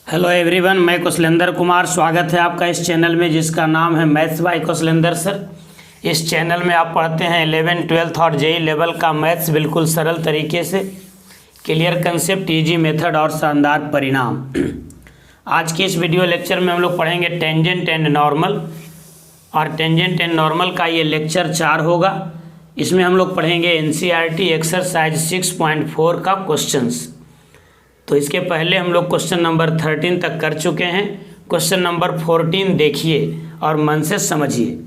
Hello everyone, मैं कौशलेंद्र कुमार। स्वागत है आपका इस चैनल में जिसका नाम है मैथ्स बाय कौशलेंद्र सर। इस चैनल में आप पढ़ते हैं 11th 12th और जेई लेवल का मैथ्स बिल्कुल सरल तरीके से, क्लियर कंसेप्ट, इजी मेथड और शानदार परिणाम। आज के इस वीडियो लेक्चर में हम लोग पढ़ेंगे टेंजेंट एंड नॉर्मल, और टेंजेंट एंड नॉर्मल का ये लेक्चर 4 होगा। इसमें हम लोग पढ़ेंगे एनसीईआरटी एक्सरसाइज 6.4 का क्वेश्चंस। तो इसके पहले हम लोग क्वेश्चन नंबर 13 तक कर चुके हैं। क्वेश्चन नंबर 14 देखिए और मन से समझिए।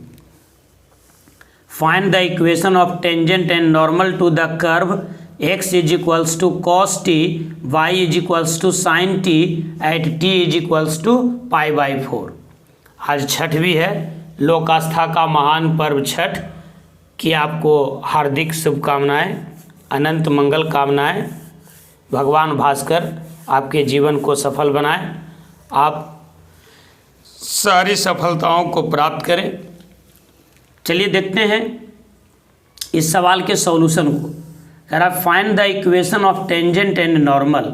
Find the equation of tangent and normal to the curve x is equals to cos t, y is equals to sine t at t is equals to π/4। आज छठ भी है, लोक आस्था का महान पर्व छठ की आपको हार्दिक शुभकामनाएं, अनंत मंगल कामनाएं। भगवान भास्कर आपके जीवन को सफल बनाए, आप सारी सफलताओं को प्राप्त करें। चलिए देखते हैं इस सवाल के सॉल्यूशन को। कह रहा find the equation of tangent and normal.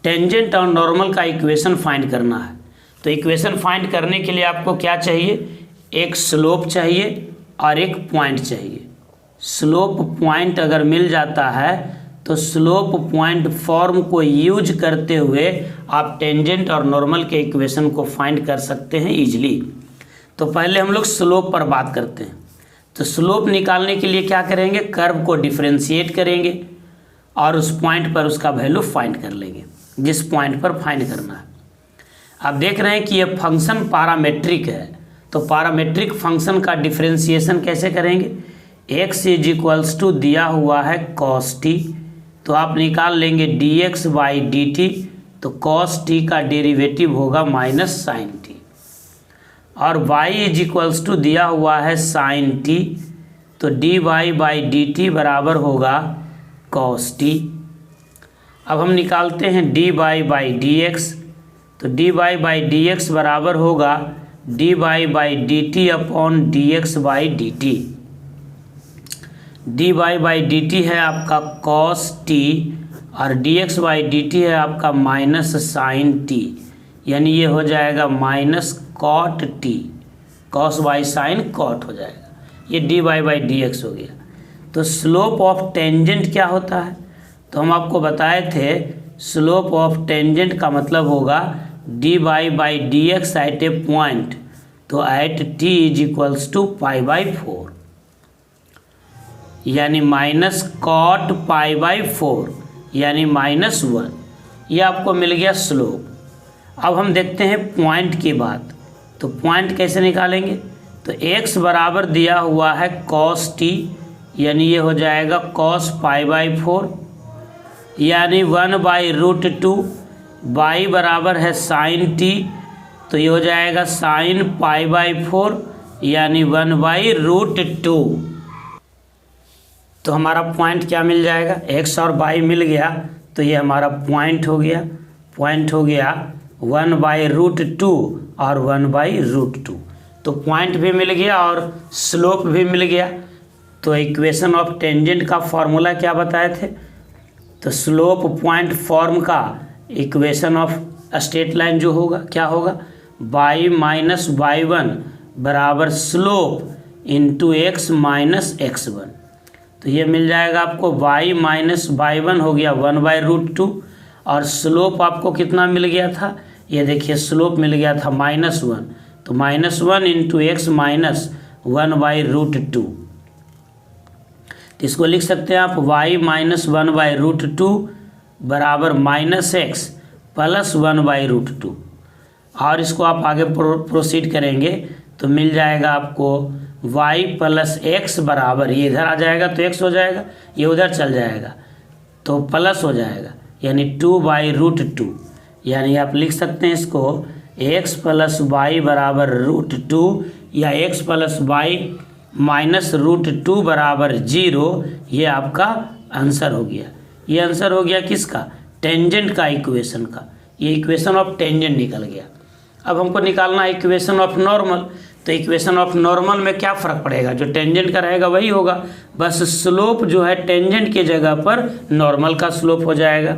Tangent और नॉर्मल का इक्वेशन फाइंड करना है। तो इक्वेशन फाइंड करने के लिए आपको क्या चाहिए? एक स्लोप चाहिए और एक पॉइंट चाहिए। स्लोप पॉइंट अगर मिल जाता है तो स्लोप पॉइंट फॉर्म को यूज करते हुए आप टेंजेंट और नॉर्मल के इक्वेशन को फाइंड कर सकते हैं इजीली। तो पहले हम लोग स्लोप पर बात करते हैं। तो स्लोप निकालने के लिए क्या करेंगे? कर्व को डिफरेंशिएट करेंगे और उस पॉइंट पर उसका वैल्यू फाइंड कर लेंगे, जिस पॉइंट पर फाइंड करना है। आप देख रहे हैं कि ये फंक्शन पैरामेट्रिक है, तो पैरामेट्रिक फंक्शन का डिफरेंशिएशन कैसे करेंगे? x इज इक्वल्स टू दिया हुआ है कॉस टी, तो आप निकाल लेंगे dx बाई डी टी। तो cos t का डेरिवेटिव होगा माइनस साइन टी, और y इज इक्वल्स टू दिया हुआ है साइन टी, तो dy बाई डी टी बराबर होगा cos t। अब हम निकालते हैं dy बाई डी एक्स, तो dy बाई डी एक्स बराबर होगा dy by D T upon D x by D T. dy by D T है आपका cos t और dx बाई डी टी है आपका माइनस साइन टी, यानी ये हो जाएगा minus cot T. cos by sine cot हो जाएगा, ये dy बाई डी एक्स हो गया। तो स्लोप ऑफ टेंजेंट क्या होता है? तो हम आपको बताए थे स्लोप ऑफ टेंजेंट का मतलब होगा dy by D x at a point, तो at t is equals to π/4, यानी माइनस कॉट π/4 यानी -1। ये आपको मिल गया स्लोप। अब हम देखते हैं पॉइंट की बात। तो पॉइंट कैसे निकालेंगे? तो x बराबर दिया हुआ है cos t, यानी ये हो जाएगा cos π/4, यानी 1/√2। y बराबर है साइन t, तो ये हो जाएगा साइन π/4 यानी 1/√2। तो हमारा पॉइंट क्या मिल जाएगा? x और y मिल गया, तो ये हमारा पॉइंट हो गया। पॉइंट हो गया 1/√2 और 1/√2। तो पॉइंट भी मिल गया और स्लोप भी मिल गया। तो इक्वेशन ऑफ टेंजेंट का फॉर्मूला क्या बताए थे? तो स्लोप पॉइंट फॉर्म का इक्वेशन ऑफ स्ट्रेट लाइन जो होगा क्या होगा? y माइनस y1 बराबर slope into x minus x1। तो ये मिल जाएगा आपको y माइनस y1 हो गया 1/√2, और स्लोप आपको कितना मिल गया था? ये देखिए स्लोप मिल गया था -1, तो -1 इंटू एक्स माइनस 1/√2। तो इसको लिख सकते हैं आप y माइनस 1/√2 बराबर -x प्लस 1/√2। और इसको आप आगे प्रोसीड करेंगे तो मिल जाएगा आपको y प्लस एक्स बराबर, ये इधर आ जाएगा तो x हो जाएगा, ये उधर चल जाएगा तो प्लस हो जाएगा, यानी 2/√2। यानी आप लिख सकते हैं इसको x प्लस वाई बराबर √2 या x प्लस वाई माइनस √2 बराबर 0। ये आपका आंसर हो गया। ये आंसर हो गया किसका? टेंजेंट का इक्वेशन का। ये इक्वेशन ऑफ टेंजेंट निकल गया। अब हमको निकालना है इक्वेशन ऑफ नॉर्मल। तो इक्वेशन ऑफ नॉर्मल में क्या फ़र्क पड़ेगा? जो टेंजेंट का रहेगा वही होगा, बस स्लोप जो है टेंजेंट के जगह पर नॉर्मल का स्लोप हो जाएगा।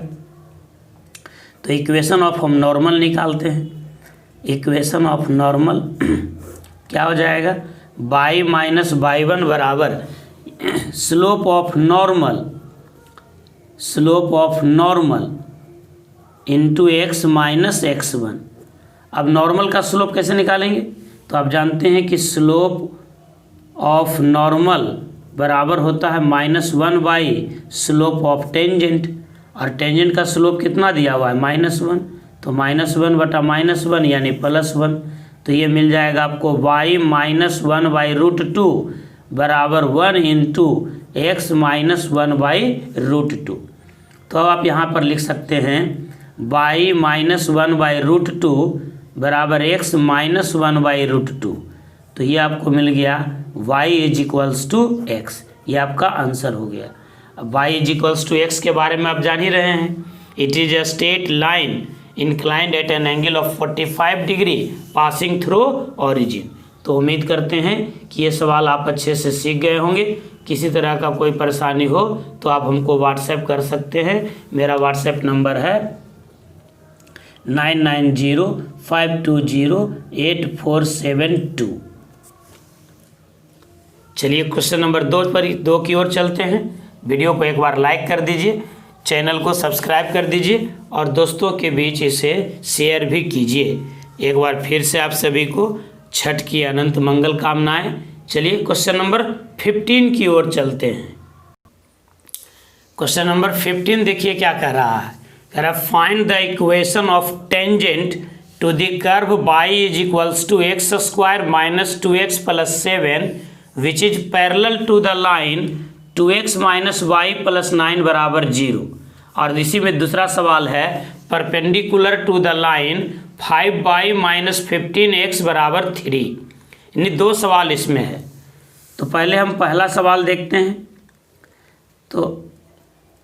तो इक्वेशन ऑफ हम नॉर्मल निकालते हैं। इक्वेशन ऑफ नॉर्मल क्या हो जाएगा, y माइनस y1 बराबर slope of normal into x minus x1। अब नॉर्मल का स्लोप कैसे निकालेंगे, तो आप जानते हैं कि स्लोप ऑफ नॉर्मल बराबर होता है -1 बाई स्लोप ऑफ टेंजेंट, और टेंजेंट का स्लोप कितना दिया हुआ है -1, तो -1 बटा -1 यानी +1। तो ये मिल जाएगा आपको y माइनस 1 बाई √2 बराबर 1 इंटू एक्स माइनस 1 बाई √2। तो अब आप यहाँ पर लिख सकते हैं y माइनस 1 बाई √2 बराबर x माइनस 1 बाई √2। तो ये आपको मिल गया y is equals to X. ये आपका आंसर हो गया। अब y is equals to X के बारे में आप जान ही रहे हैं। It is a straight line inclined at an angle of 45 degree passing through origin. तो उम्मीद करते हैं कि ये सवाल आप अच्छे से सीख गए होंगे। किसी तरह का कोई परेशानी हो तो आप हमको व्हाट्सएप कर सकते हैं। मेरा व्हाट्सएप नंबर है 9905208472। चलिए क्वेश्चन नंबर 2 की ओर चलते हैं। वीडियो को एक बार लाइक कर दीजिए, चैनल को सब्सक्राइब कर दीजिए और दोस्तों के बीच इसे शेयर भी कीजिए। एक बार फिर से आप सभी को छठ की अनंत मंगल कामनाएं। चलिए क्वेश्चन नंबर 15 की ओर चलते हैं। क्वेश्चन नंबर 15 देखिए क्या कह रहा है। कह रहा है find the equation of tangent to the curve y is equals to X square minus 2x plus 7 which is parallel to the line 2x minus y plus 9 बराबर 0। और इसी में दूसरा सवाल है perpendicular to the line 5y minus 15x बराबर 3। यानी 2 सवाल इसमें है। तो पहले हम पहला सवाल देखते हैं। तो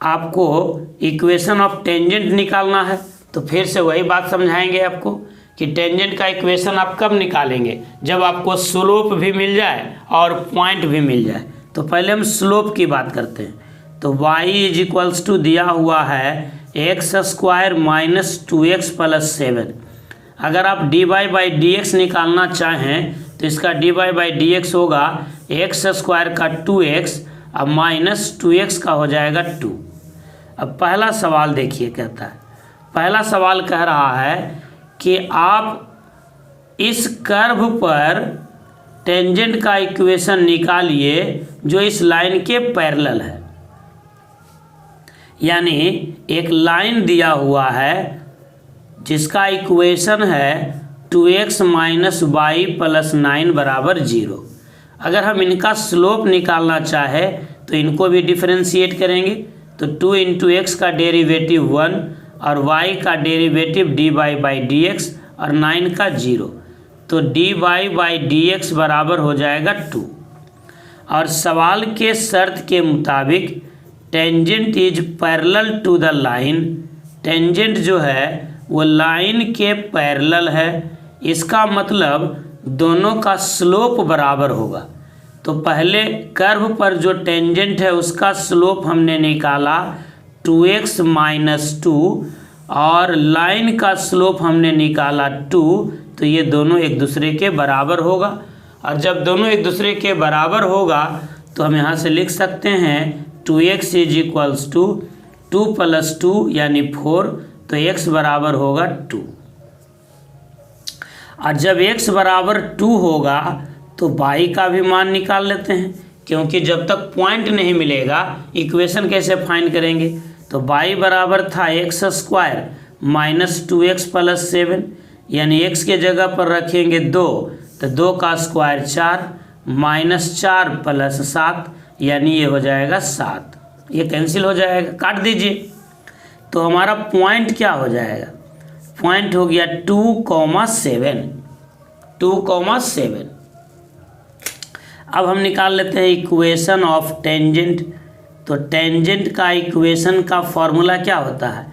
आपको इक्वेशन ऑफ टेंजेंट निकालना है। तो फिर से वही बात समझाएंगे आपको कि टेंजेंट का इक्वेशन आप कब निकालेंगे, जब आपको स्लोप भी मिल जाए और पॉइंट भी मिल जाए। तो पहले हम स्लोप की बात करते हैं। तो y इज इक्वल्स टू दिया हुआ है x square minus 2x plus 7। अगर आप dy बाई डी एक्स निकालना चाहें तो इसका dy बाई डी एक्स होगा एक्स स्क्वायर का 2x अब माइनस 2x का हो जाएगा 2। अब पहला सवाल देखिए कहता है, पहला सवाल कह रहा है कि आप इस कर्व पर टेंजेंट का इक्वेशन निकालिए जो इस लाइन के पैरेलल है। यानी एक लाइन दिया हुआ है जिसका इक्वेशन है 2x माइनस y प्लस 9 बराबर 0। अगर हम इनका स्लोप निकालना चाहे तो इनको भी डिफरेंशिएट करेंगे। तो 2 इंटू एक्स का डेरिवेटिव 1 और y का derivative dy by D x और 9 का 0। तो dy बाई डी एक्स बराबर हो जाएगा 2। और सवाल के शर्त के मुताबिक tangent is parallel to the line. Tangent जो है वो लाइन के पैरेलल है। इसका मतलब दोनों का स्लोप बराबर होगा। तो पहले कर्व पर जो टेंजेंट है उसका स्लोप हमने निकाला 2x माइनस 2 और लाइन का स्लोप हमने निकाला 2। तो ये दोनों एक दूसरे के बराबर होगा। और जब दोनों एक दूसरे के बराबर होगा तो हम यहाँ से लिख सकते हैं 2x is equals to 2 plus 2 यानी 4। तो x बराबर होगा 2। और जब x बराबर 2 होगा तो y का भी मान निकाल लेते हैं, क्योंकि जब तक पॉइंट नहीं मिलेगा इक्वेशन कैसे फाइंड करेंगे। तो y बराबर था x square minus 2x plus 7 यानी x के जगह पर रखेंगे 2 तो 2 का स्क्वायर 4 माइनस 4 प्लस 7 यानी ये हो जाएगा 7। ये कैंसिल हो जाएगा, काट दीजिए। तो हमारा पॉइंट क्या हो जाएगा, पॉइंट हो गया 2,7। 2,7। अब हम निकाल लेते हैं इक्वेशन ऑफ टेंजेंट। तो टेंजेंट का इक्वेशन का फॉर्मूला क्या होता है,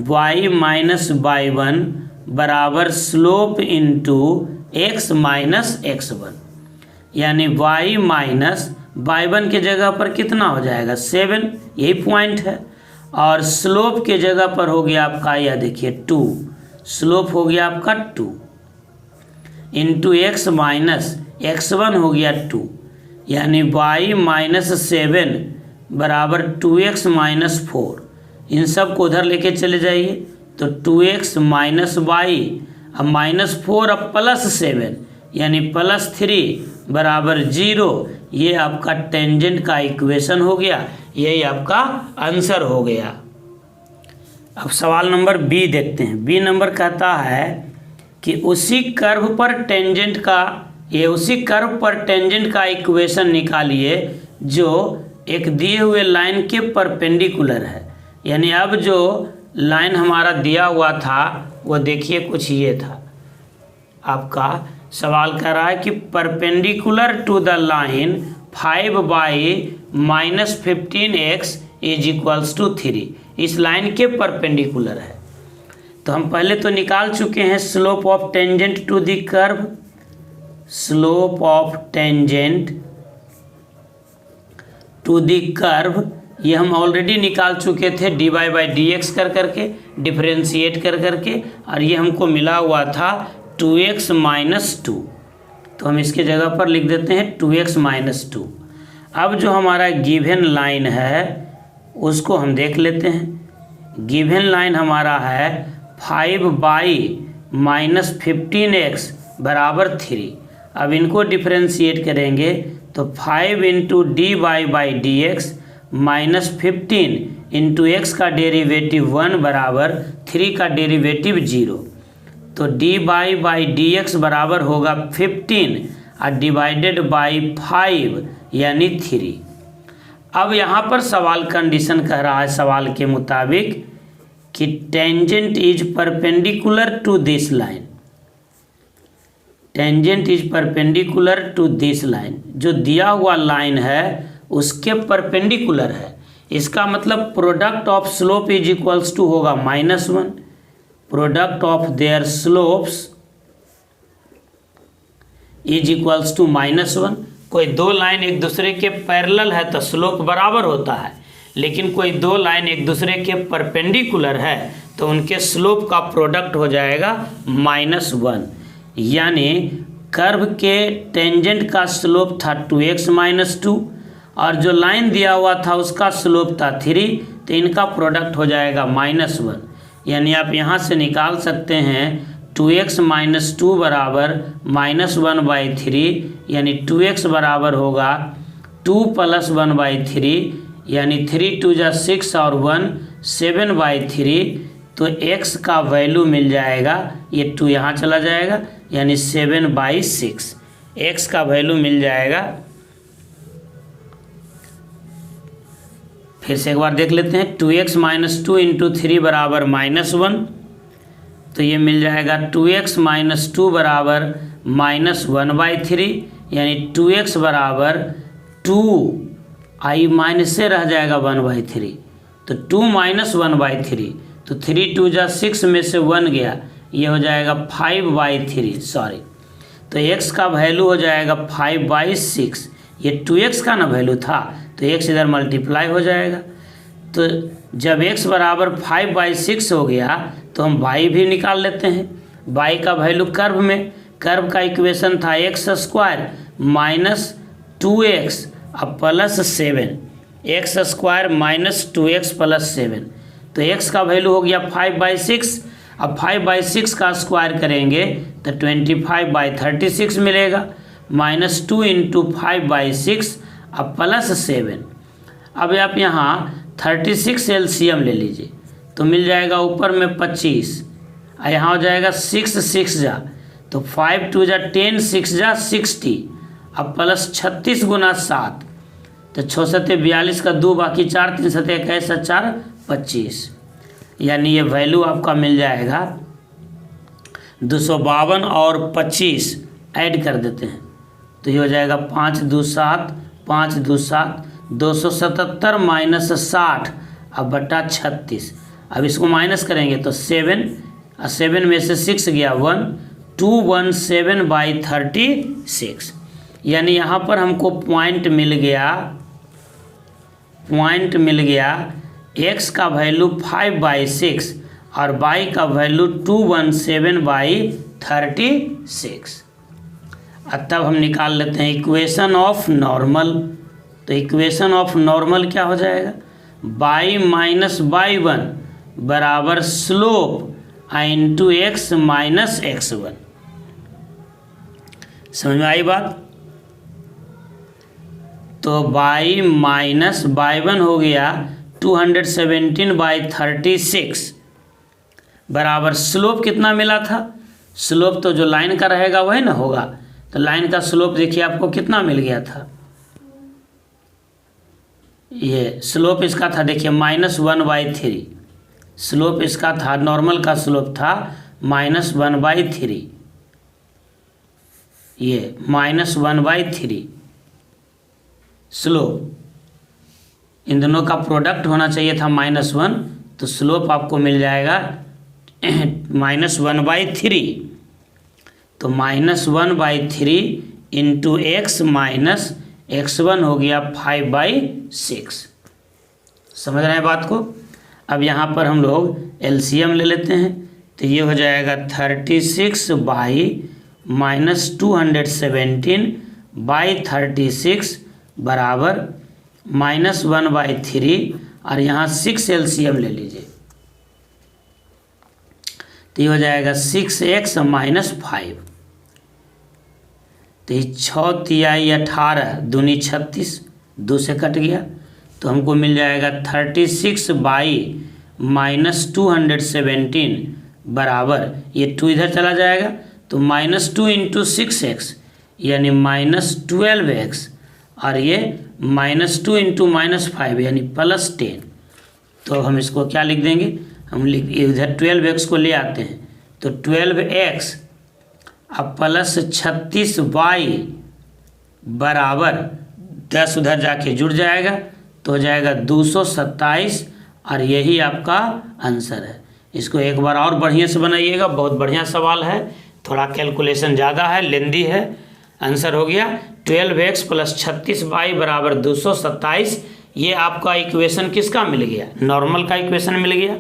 y माइनस y1 बराबर slope into x minus x1। यानी y माइनस y1 के जगह पर कितना हो जाएगा 7, यही पॉइंट है। और स्लोप के जगह पर हो गया आपका, यह देखिए 2, स्लोप हो गया आपका 2 इंटू एक्स माइनस x1 हो गया 2, यानी y माइनस 7 बराबर 2x माइनस 4। इन सब को उधर लेके चले जाइए तो 2x माइनस वाई अब माइनस 4 अब प्लस 7 यानी प्लस 3 बराबर 0। ये आपका टेंजेंट का इक्वेशन हो गया, यही आपका आंसर हो गया। अब सवाल नंबर बी देखते हैं। बी नंबर कहता है कि उसी कर्व पर टेंजेंट का इक्वेशन निकालिए जो एक दिए हुए लाइन के परपेंडिकुलर है। यानी अब जो लाइन हमारा दिया हुआ था वो देखिए कुछ ये था। आपका सवाल कह रहा है कि perpendicular to the line 5y-15x is equals to 3, इस लाइन के परपेंडिकुलर है। तो हम पहले तो निकाल चुके हैं slope of tangent to the curve, slope of tangent to the curve ये हम ऑलरेडी निकाल चुके थे dy बाई डी एक्स कर करके, डिफ्रेंशिएट कर करके, और ये हमको मिला हुआ था 2x माइनस 2। तो हम इसके जगह पर लिख देते हैं 2x माइनस 2। अब जो हमारा गिवन लाइन है उसको हम देख लेते हैं। गिवन लाइन हमारा है 5y-15x बराबर 3। अब इनको डिफ्रेंशिएट करेंगे तो 5 into D Y by D X minus 15 into X का डेरिवेटिव 1 बराबर 3 का डेरिवेटिव 0। तो D Y by D X बराबर होगा 15 और डिवाइडेड बाई 5 यानी 3। अब यहाँ पर सवाल कंडीशन कह रहा है सवाल के मुताबिक कि tangent is perpendicular to this line, tangent is perpendicular to this line, जो दिया हुआ लाइन है उसके परपेंडिकुलर है। इसका मतलब product of slope is equals to होगा -1, product of their slopes is equals to -1। कोई दो लाइन एक दूसरे के पैरेलल है तो स्लोप बराबर होता है, लेकिन कोई दो लाइन एक दूसरे के परपेंडिकुलर है तो उनके स्लोप का प्रोडक्ट हो जाएगा -1। यानी कर्व के टेंजेंट का स्लोप था 2x माइनस 2 और जो लाइन दिया हुआ था उसका स्लोप था 3, तो इनका प्रोडक्ट हो जाएगा -1। यानी आप यहाँ से निकाल सकते हैं 2x माइनस 2 बराबर -1/3, यानी 2x बराबर होगा 2 + 1/3, यानी 3 2 जा 6 और 1 7/3। तो x का वैल्यू मिल जाएगा, ये 2 यहाँ चला जाएगा, यानी 7/6 x का वैल्यू मिल जाएगा। फिर से एक बार देख लेते हैं। 2x माइनस 2 इंटू 3 बराबर -1, तो ये मिल जाएगा 2x माइनस 2 बराबर -1/3, यानी 2x बराबर 2 आई माइनस से रह जाएगा 1/3, तो 2 माइनस 1/3, तो 3 2 जा 6 में से 1 गया, ये हो जाएगा 5/3 सॉरी। तो x का वैल्यू हो जाएगा 5/6, ये 2x का ना वैल्यू था तो x इधर मल्टीप्लाई हो जाएगा। तो जब x बराबर 5/6 हो गया तो हम y भी निकाल लेते हैं। y का वैल्यू कर्व में, कर्व का इक्वेशन था x² माइनस 2x अब plus 7, x² minus 2x plus 7, तो x का वैल्यू हो गया 5/6। अब 5/6 का स्क्वायर करेंगे तो 25/36 मिलेगा, -2 इंटू 5/6 अब प्लस 7। अब आप यहाँ 36 एलसीएम ले लीजिए तो मिल जाएगा ऊपर में 25, यहाँ हो जाएगा 6 6 जा, तो 5 2 जा 10 6 जा 60, अब प्लस 36 गुना 7, तो 6 7 42 का 2 बाकी 4 3 7 21 4 25, यानी ये वैल्यू आपका मिल जाएगा 252 और 25 ऐड कर देते हैं तो ये हो जाएगा 5 2 7 5 2 7 277 माइनस 60 अब बटा 36। अब इसको माइनस करेंगे तो 7 में से 6 गया 1 217/36, यानी यहाँ पर हमको पॉइंट मिल गया x का वैल्यू 5/6 और y का वैल्यू 217/36। अब तब हम निकाल लेते हैं इक्वेशन ऑफ नॉर्मल। तो इक्वेशन ऑफ नॉर्मल क्या हो जाएगा, y माइनस y1 बराबर slope into x minus x1। समझ में आई बात। तो y माइनस y1 हो गया 217/36 बराबर स्लोप कितना मिला था, स्लोप तो जो लाइन का रहेगा वही ना होगा। तो लाइन का स्लोप देखिए आपको कितना मिल गया था, ये स्लोप इसका था देखिए -1/3। स्लोप इसका था, नॉर्मल का स्लोप था -1/3, ये -1/3 स्लोप। इन दोनों का प्रोडक्ट होना चाहिए था -1, तो स्लोप आपको मिल जाएगा -1/3। तो -1/3 इंटू x माइनस x1 हो गया 5/6। समझ रहे हैं बात को। अब यहाँ पर हम लोग एलसीएम ले लेते हैं। तो ये हो जाएगा 36/-217/36 बराबर -1/3 और यहाँ 6 एलसीएम ले लीजिए। तो ये हो जाएगा 6x माइनस 5। तो ये 6 तिहाई 18 दूनी 36, 2 से कट गया। तो हमको मिल जाएगा 36/-217 बराबर, ये 2 इधर चला जाएगा तो -2 इंटू 6x यानी -12x और ये -2 इंटू -5 यानी +10। तो हम इसको क्या लिख देंगे, हम इधर 12x को ले आते हैं। तो 12x अब प्लस 36y बराबर 10 उधर जाके जुड़ जाएगा तो हो जाएगा 227 और यही आपका आंसर है। इसको एक बार और बढ़िया से बनाइएगा, बहुत बढ़िया सवाल है, थोड़ा कैलकुलेशन ज़्यादा है, लेंदी है। आंसर हो गया 12x प्लस 36y बराबर 227। ये आपका इक्वेशन किसका मिल गया, नॉर्मल का इक्वेशन मिल गया।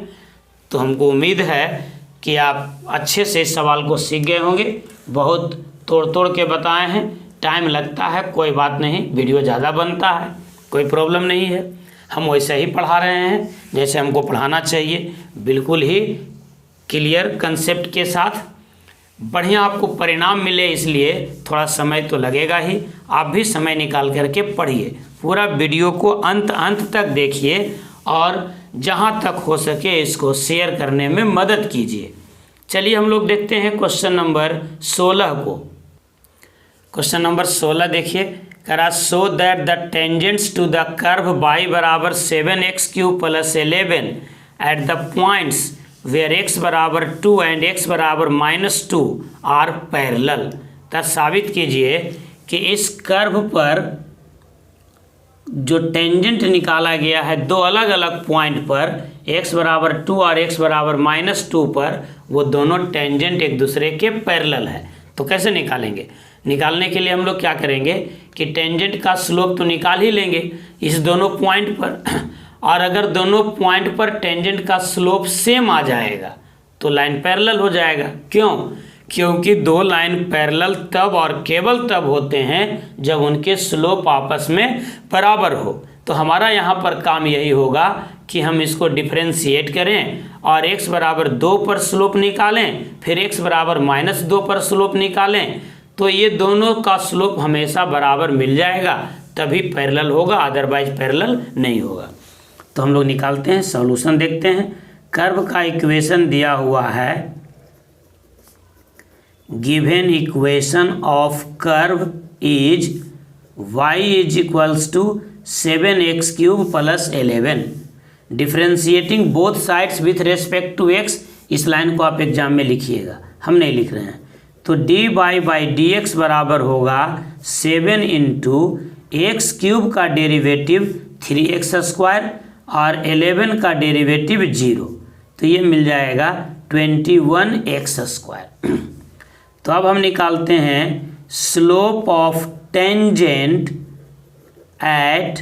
तो हमको उम्मीद है कि आप अच्छे से इस सवाल को सीख गए होंगे। बहुत तोड़ तोड़ के बताए हैं, टाइम लगता है, कोई बात नहीं, वीडियो ज़्यादा बनता है, कोई प्रॉब्लम नहीं है। हम वैसे ही पढ़ा रहे हैं जैसे हमको पढ़ाना चाहिए, बिल्कुल ही क्लियर कंसेप्ट के साथ। बढ़िया आपको परिणाम मिले इसलिए थोड़ा समय तो लगेगा ही। आप भी समय निकाल करके पढ़िए, पूरा वीडियो को अंत तक देखिए और जहाँ तक हो सके इसको शेयर करने में मदद कीजिए। चलिए हम लोग देखते हैं क्वेश्चन नंबर 16 को। क्वेश्चन नंबर 16 देखिए, करा so that the tangents to the curve y बराबर 7x³ + 11 at the points where x बराबर 2 एंड x बराबर -2 आर पैरेलल। तब साबित कीजिए कि इस कर्व पर जो टेंजेंट निकाला गया है दो अलग अलग पॉइंट पर x बराबर 2 और x बराबर -2 पर, वो दोनों टेंजेंट एक दूसरे के पैरेलल है। तो कैसे निकालेंगे, निकालने के लिए हम लोग क्या करेंगे कि टेंजेंट का स्लोप तो निकाल ही लेंगे इस दोनों पॉइंट पर, और अगर दोनों पॉइंट पर टेंजेंट का स्लोप सेम आ जाएगा तो लाइन पैरेलल हो जाएगा। क्यों, क्योंकि दो लाइन पैरेलल तब और केवल तब होते हैं जब उनके स्लोप आपस में बराबर हो। तो हमारा यहाँ पर काम यही होगा कि हम इसको डिफरेंशिएट करें और x बराबर 2 पर स्लोप निकालें, फिर x बराबर -2 पर स्लोप निकालें। तो ये दोनों का स्लोप हमेशा बराबर मिल जाएगा, तभी पैरेलल होगा, अदरवाइज पैरेलल नहीं होगा। तो हम लोग निकालते हैं, सॉल्यूशन देखते हैं। कर्व का इक्वेशन दिया हुआ है, given equation of curve is y = 7x³ + 11 differentiating both sides with respect to x। इस लाइन को आप एग्जाम में लिखिएगा, हम नहीं लिख रहे हैं। तो dy/dx बराबर होगा 7 × x³ का डेरिवेटिव 3x² और 11 का डेरिवेटिव 0, तो ये मिल जाएगा 21x²। तो अब हम निकालते हैं slope of tangent at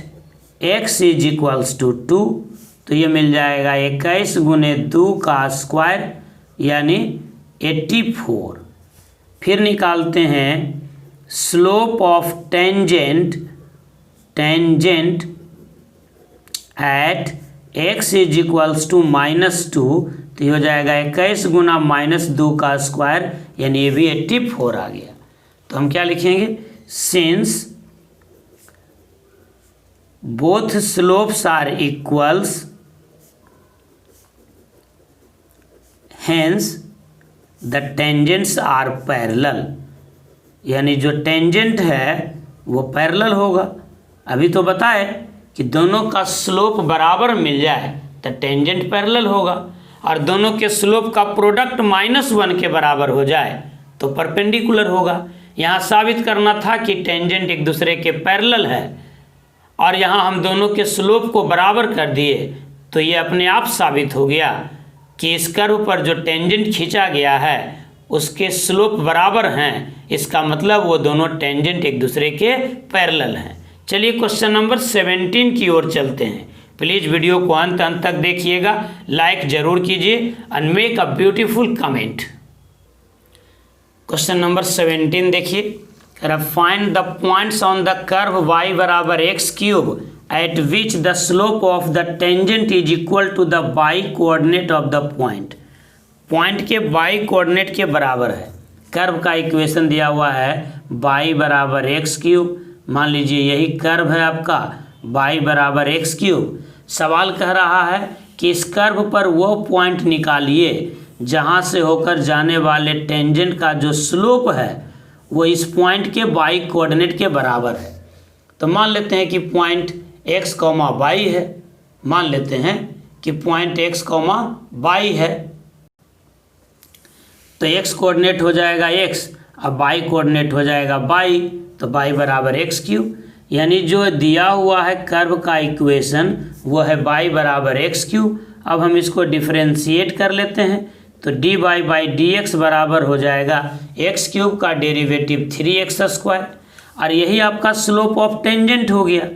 x = 2। तो तो ये मिल जाएगा 21 गुने 2 का स्क्वायर यानी 84। फिर निकालते हैं slope of tangent at x is equals to -2, तो ये हो जाएगा 21 गुना -2 का स्क्वायर यानी ये भी 84 आ गया। तो हम क्या लिखेंगे, since both slopes are equals hence the tangents are parallel, यानी जो टेंजेंट है वो पैरेलल होगा। अभी तो बताए कि दोनों का स्लोप बराबर मिल जाए तो टेंजेंट पैरेलल होगा, और दोनों के स्लोप का प्रोडक्ट -1 के बराबर हो जाए तो परपेंडिकुलर होगा। यहाँ साबित करना था कि टेंजेंट एक दूसरे के पैरेलल है, और यहाँ हम दोनों के स्लोप को बराबर कर दिए, तो ये अपने आप साबित हो गया कि इस कर्व पर जो टेंजेंट खींचा गया है उसके स्लोप बराबर हैं। इसका मतलब वो दोनों टेंजेंट एक दूसरे के पैरेलल हैं। चलिए क्वेश्चन नंबर 17 की ओर चलते हैं। प्लीज़ वीडियो को अंत तक देखिएगा, लाइक जरूर कीजिए and make a beautiful comment. Question number 17 देखिए, find the points on the curve y बराबर x³ at which the slope of the tangent is equal to the y coordinate of the point. Point के y coordinate के बराबर है। Curve का equation दिया हुआ है y बराबर x³। मान लीजिए यही कर्व है आपका y बराबर x³। सवाल कह रहा है कि इस कर्व पर वो पॉइंट निकालिए जहाँ से होकर जाने वाले टेंजेंट का जो स्लोप है वो इस पॉइंट के y कोऑर्डिनेट के बराबर है। तो मान लेते हैं कि पॉइंट x, y है। मान लेते हैं कि पॉइंट x, y है, तो x कोऑर्डिनेट हो जाएगा x, अब y कोऑर्डिनेट हो जाएगा y, तो y बराबर x³। यानी जो दिया हुआ है कर्व का इक्वेशन वो है y बराबर x³। अब हम इसको डिफरेंशिएट कर लेते हैं, तो dy बाई dx बराबर हो जाएगा x³ का डेरिवेटिव 3x², और यही आपका स्लोप ऑफ टेंजेंट हो गया।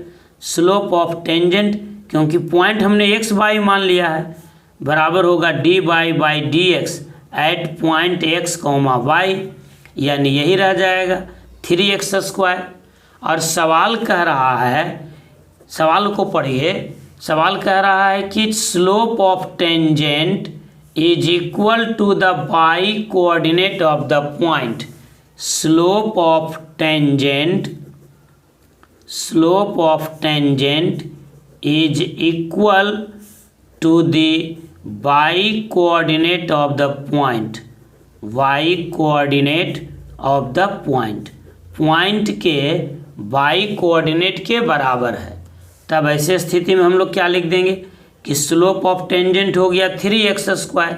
स्लोप ऑफ टेंजेंट क्योंकि पॉइंट हमने x, y मान लिया है, बराबर होगा dy by dx at point x, y, यानी यही रह जाएगा 3x²। और सवाल कह रहा है, सवाल को पढ़िए, सवाल कह रहा है कि slope of tangent is equal to the y coordinate of the point. Slope of tangent is equal to the y coordinate of the point. y coordinate of the point, point के y कोऑर्डिनेट के बराबर है। तब ऐसे स्थिति में हम लोग क्या लिख देंगे कि स्लोप ऑफ टेंजेंट हो गया 3x²,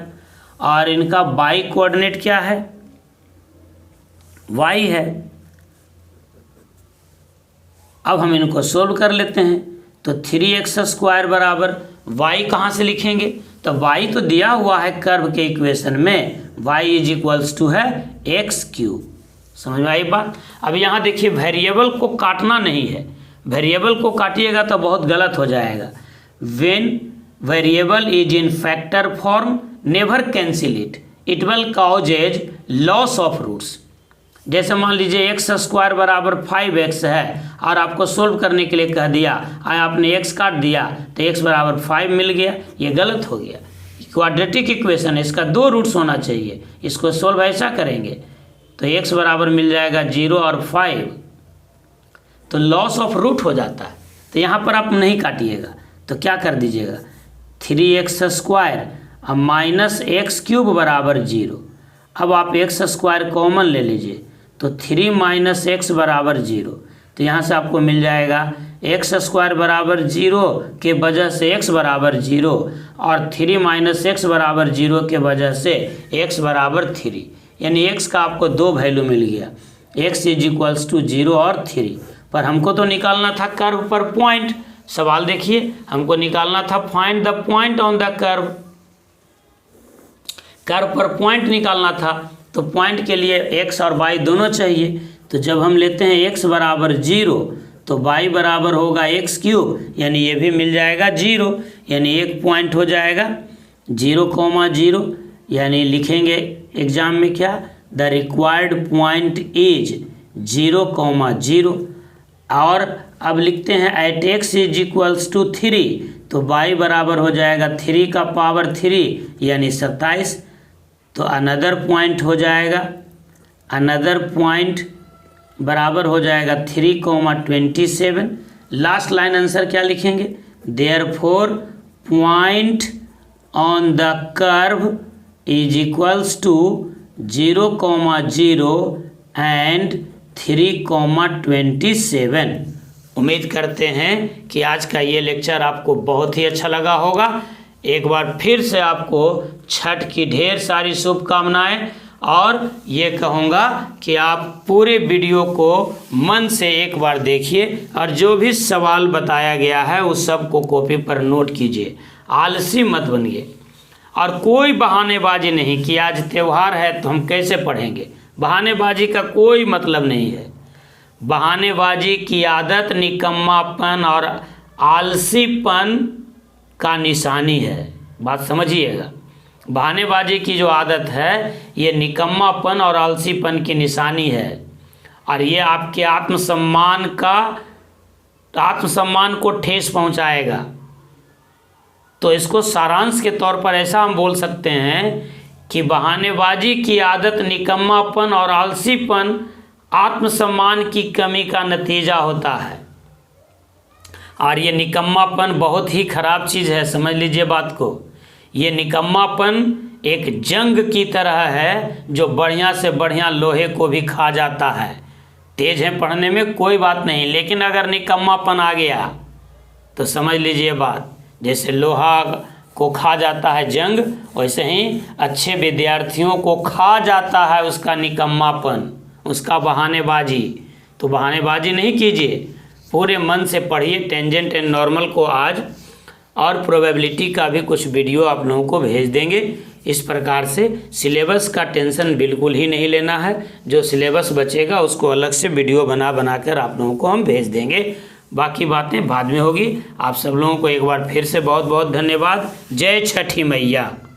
और इनका y कोऑर्डिनेट क्या है, y है। अब हम इनको सोल्व कर लेते हैं, तो 3x² बराबर y कहाँ से लिखेंगे, तो y तो दिया हुआ है कर्व के इक्वेशन में, y इज इक्वल्स टू है x³। समझ में आई बात। अब यहाँ देखिए वेरिएबल को काटना नहीं है, वेरिएबल को काटिएगा तो बहुत गलत हो जाएगा। When variable is in factor form never cancel it will causes loss of roots. जैसे मान लीजिए x² बराबर 5x है और आपको सोल्व करने के लिए कह दिया, आपने x काट दिया तो x बराबर 5 मिल गया, ये गलत हो गया। क्वाड्रेटिक इक्वेशन है, इसका 2 रूट्स होना चाहिए। इसको सोल्व ऐसा करेंगे तो x बराबर मिल जाएगा 0 और 5, तो लॉस ऑफ रूट हो जाता है। तो यहाँ पर आप नहीं काटिएगा, तो क्या कर दीजिएगा 3x² अब माइनस x³ बराबर 0। अब आप x² कॉमन ले लीजिए, तो 3 माइनस x बराबर 0, तो यहाँ से आपको मिल जाएगा x² बराबर 0 के वजह से x बराबर 0, और 3 माइनस x बराबर 0 के वजह से x बराबर 3, यानी x का आपको 2 वैल्यू मिल गया, x इज इक्वल्स टू 0 और 3। पर हमको तो निकालना था कर्व पर पॉइंट। सवाल देखिए, हमको निकालना था find the point on the curve, curve पर पॉइंट निकालना था, तो पॉइंट के लिए x और y दोनों चाहिए। तो जब हम लेते हैं x बराबर 0, तो y बराबर होगा x³ यानी ये भी मिल जाएगा 0, यानी 1 पॉइंट हो जाएगा 0,0, यानी लिखेंगे एग्जाम में क्या, द रिक्वायर्ड पॉइंट इज 0,0। और अब लिखते हैं एट x = 3, तो y बराबर हो जाएगा 3 का पावर 3 यानी 27। तो अनदर पॉइंट हो जाएगा, अनदर पॉइंट बराबर हो जाएगा 3,27। लास्ट लाइन आंसर क्या लिखेंगे, therefore point on the curve is equals to 0,0 and 3,27। उम्मीद करते हैं कि आज का ये लेक्चर आपको बहुत ही अच्छा लगा होगा। एक बार फिर से आपको छठ की ढेर सारी शुभकामनाएं, और ये कहूँगा कि आप पूरे वीडियो को मन से एक बार देखिए और जो भी सवाल बताया गया है उस सब को कॉपी पर नोट कीजिए, आलसी मत बनिए। और कोई बहानेबाजी नहीं कि आज त्यौहार है तो हम कैसे पढ़ेंगे, बहानेबाजी का कोई मतलब नहीं है। बहानेबाजी की आदत निकम्मापन और आलसीपन का निशानी है, बात समझिएगा। बहानेबाजी की जो आदत है ये निकम्मापन और आलसीपन की निशानी है, और ये आपके आत्मसम्मान को ठेस पहुंचाएगा। तो इसको सारांश के तौर पर ऐसा हम बोल सकते हैं कि बहानेबाजी की आदत निकम्मापन और आलसीपन आत्मसम्मान की कमी का नतीजा होता है। और ये निकम्मापन बहुत ही खराब चीज़ है, समझ लीजिए बात को। ये निकम्मापन एक जंग की तरह है जो बढ़िया से बढ़िया लोहे को भी खा जाता है। तेज है पढ़ने में कोई बात नहीं, लेकिन अगर निकम्मापन आ गया तो समझ लीजिए बात, जैसे लोहा को खा जाता है जंग, वैसे ही अच्छे विद्यार्थियों को खा जाता है उसका निकम्मापन, उसका बहानेबाजी। तो बहानेबाजी नहीं कीजिए, पूरे मन से पढ़िए। टेंजेंट एंड नॉर्मल को आज और प्रोबेबिलिटी का भी कुछ वीडियो आप लोगों को भेज देंगे। इस प्रकार से सिलेबस का टेंशन बिल्कुल ही नहीं लेना है, जो सिलेबस बचेगा उसको अलग से वीडियो बना कर आप लोगों को हम भेज देंगे। बाकी बातें बाद में होगी। आप सब लोगों को एक बार फिर से बहुत बहुत धन्यवाद। जय छठी मैया।